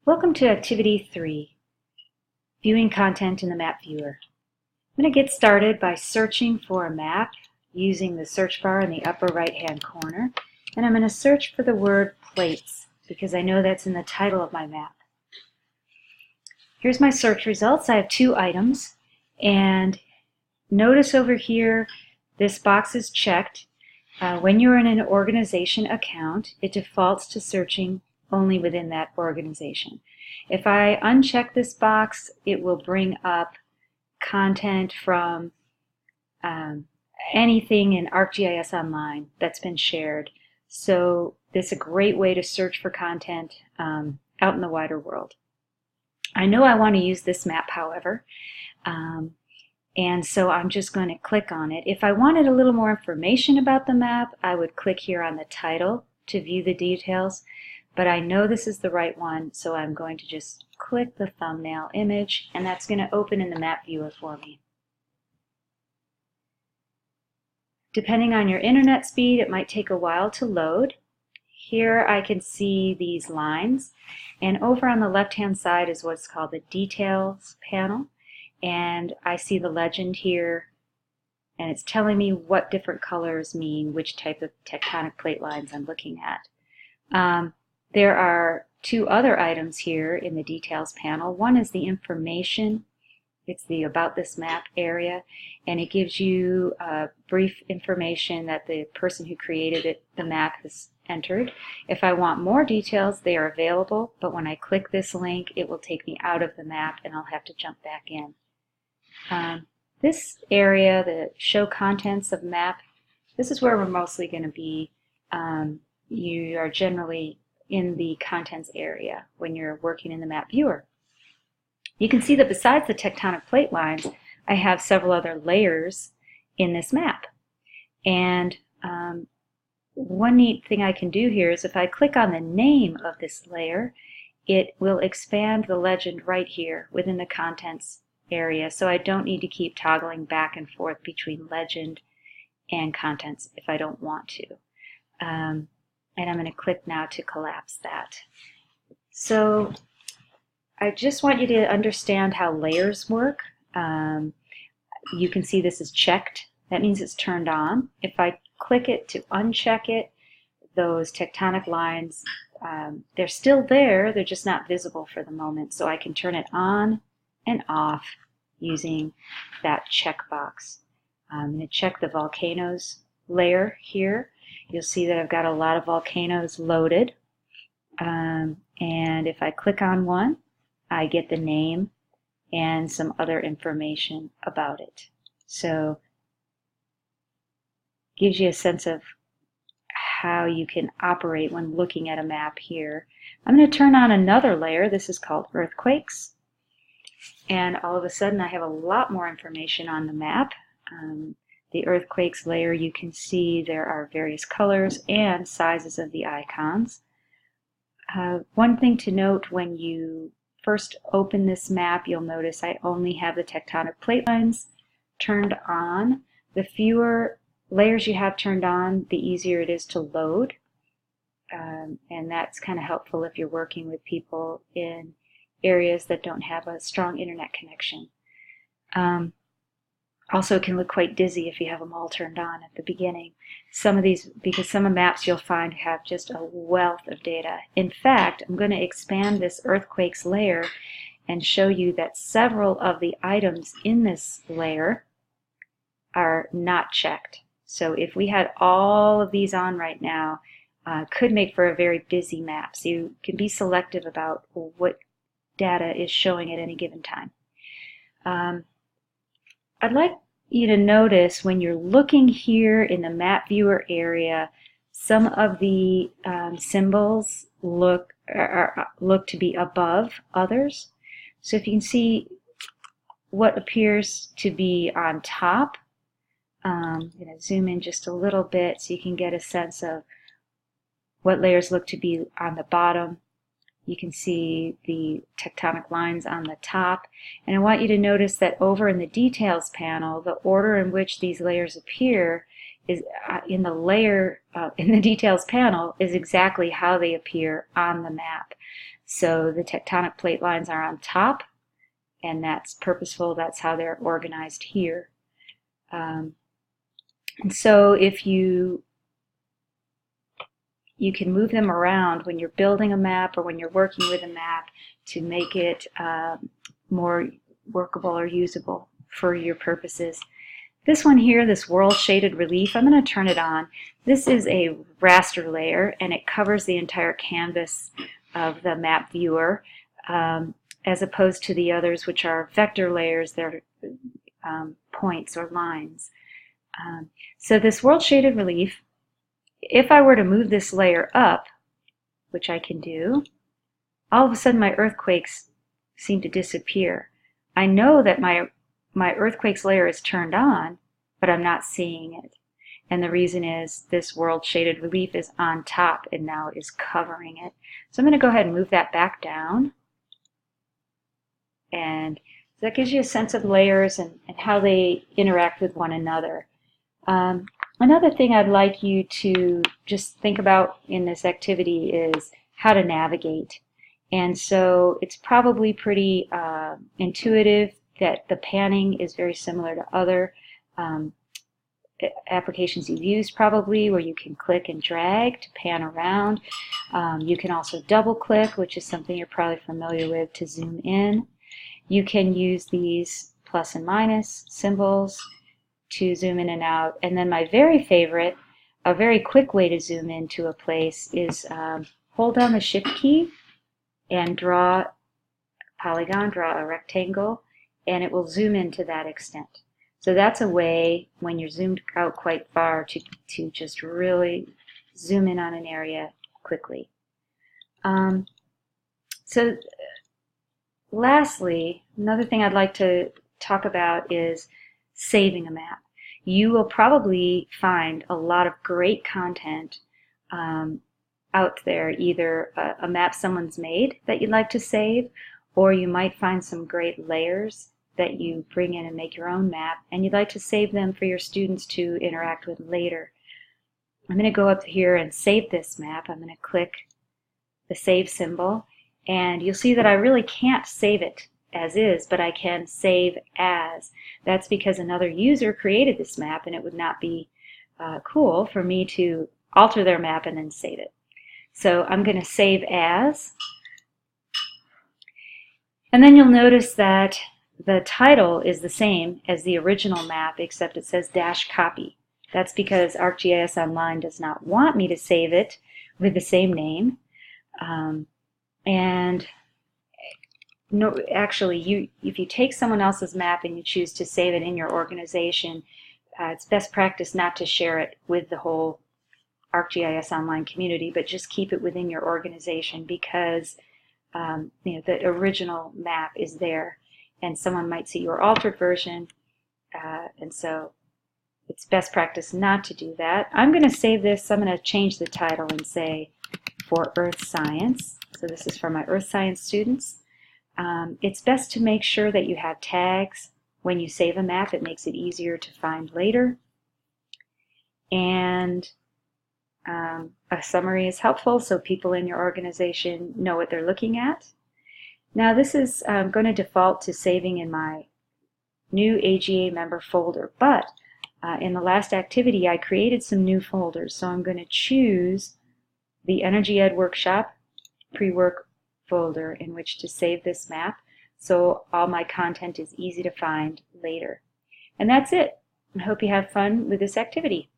Welcome to Activity 3, Viewing Content in the Map Viewer. I'm going to get started by searching for a map using the search bar in the upper right-hand corner, and I'm going to search for the word plates because I know that's in the title of my map. Here's my search results. I have 2 items, and notice over here this box is checked. When you're in an organization account, it defaults to searching only within that organization. If I uncheck this box, it will bring up content from anything in ArcGIS Online that's been shared. So this is a great way to search for content out in the wider world. I know I want to use this map, however, and so I'm just going to click on it. If I wanted a little more information about the map, I would click here on the title to view the details. But I know this is the right one, so I'm going to just click the thumbnail image, and that's going to open in the map viewer for me. Depending on your internet speed, it might take a while to load. Here I can see these lines, and over on the left-hand side is what's called the Details panel, and I see the legend here, and it's telling me what different colors mean which type of tectonic plate lines I'm looking at. There are 2 other items here in the Details panel. One is the information. It's the About This Map area, and it gives you brief information that the person who created it, the map, has entered. If I want more details, they are available, but when I click this link, it will take me out of the map and I'll have to jump back in. This area, the Show Contents of Map, this is where we're mostly going to be. You are generally in the contents area when you're working in the map viewer. You can see that besides the tectonic plate lines, I have several other layers in this map. And one neat thing I can do here is if I click on the name of this layer, it will expand the legend right here within the contents area, so I don't need to keep toggling back and forth between legend and contents if I don't want to. And I'm going to click now to collapse that. So I just want you to understand how layers work. You can see this is checked. That means it's turned on. If I click it to uncheck it, those tectonic lines, they're still there, they're just not visible for the moment. So I can turn it on and off using that checkbox. I'm going to check the volcanoes layer here. You'll see that I've got a lot of volcanoes loaded, and if I click on one, I get the name and some other information about it. So it gives you a sense of how you can operate when looking at a map here. I'm going to turn on another layer. This is called earthquakes, and all of a sudden I have a lot more information on the map. The earthquakes layer, you can see there are various colors and sizes of the icons. One thing to note, when you first open this map, you'll notice I only have the tectonic plate lines turned on. The fewer layers you have turned on, the easier it is to load. And that's kind of helpful if you're working with people in areas that don't have a strong internet connection. Also, it can look quite dizzy if you have them all turned on at the beginning. Some of these, because some of maps you'll find have just a wealth of data. In fact, I'm going to expand this earthquakes layer and show you that several of the items in this layer are not checked. So if we had all of these on right now, could make for a very busy map. So you can be selective about what data is showing at any given time. I'd like you to notice when you're looking here in the map viewer area, some of the symbols look to be above others. So if you can see what appears to be on top, I'm going to zoom in just a little bit so you can get a sense of what layers look to be on the bottom. You can see the tectonic lines on the top, and I want you to notice that over in the Details panel, the order in which these layers appear is in the Details panel is exactly how they appear on the map. So the tectonic plate lines are on top, and that's purposeful. That's how they're organized here. And so if you can move them around when you're building a map or when you're working with a map to make it more workable or usable for your purposes. This one here, this world shaded relief, I'm going to turn it on. This is a raster layer, and it covers the entire canvas of the map viewer, as opposed to the others, which are vector layers. They're points or lines. So this world shaded relief, if I were to move this layer up, which I can do, all of a sudden my earthquakes seem to disappear. I know that my earthquakes layer is turned on, but I'm not seeing it. And the reason is this world shaded relief is on top and now is covering it. So I'm going to go ahead and move that back down. And that gives you a sense of layers and how they interact with one another. Another thing I'd like you to just think about in this activity is how to navigate. And so it's probably pretty intuitive that the panning is very similar to other applications you've used probably, where you can click and drag to pan around. You can also double click, which is something you're probably familiar with, to zoom in. You can use these plus and minus symbols to zoom in and out. And then my very favorite, a very quick way to zoom into a place is hold down the shift key and draw a polygon, draw a rectangle, and it will zoom in to that extent. So that's a way, when you're zoomed out quite far, to just really zoom in on an area quickly. So lastly, another thing I'd like to talk about is saving a map. You will probably find a lot of great content out there, either a map someone's made that you'd like to save, or you might find some great layers that you bring in and make your own map, and you'd like to save them for your students to interact with later. I'm going to go up here and save this map. I'm going to click the save symbol, and you'll see that I really can't save it as is, but I can save as. That's because another user created this map, and it would not be cool for me to alter their map and then save it. So I'm going to save as, and then you'll notice that the title is the same as the original map, except it says -copy. That's because ArcGIS Online does not want me to save it with the same name. And no, actually, if you take someone else's map and you choose to save it in your organization, it's best practice not to share it with the whole ArcGIS Online community, but just keep it within your organization, because the original map is there, and someone might see your altered version, and so it's best practice not to do that. I'm going to save this. I'm going to change the title and say for Earth Science. So this is for my Earth Science students. It's best to make sure that you have tags when you save a map. It makes it easier to find later. And a summary is helpful so people in your organization know what they're looking at. Now this is going to default to saving in my new AGA member folder, but in the last activity I created some new folders, so I'm going to choose the Energy Ed Workshop pre-work folder in which to save this map, so all my content is easy to find later. And that's it. I hope you have fun with this activity.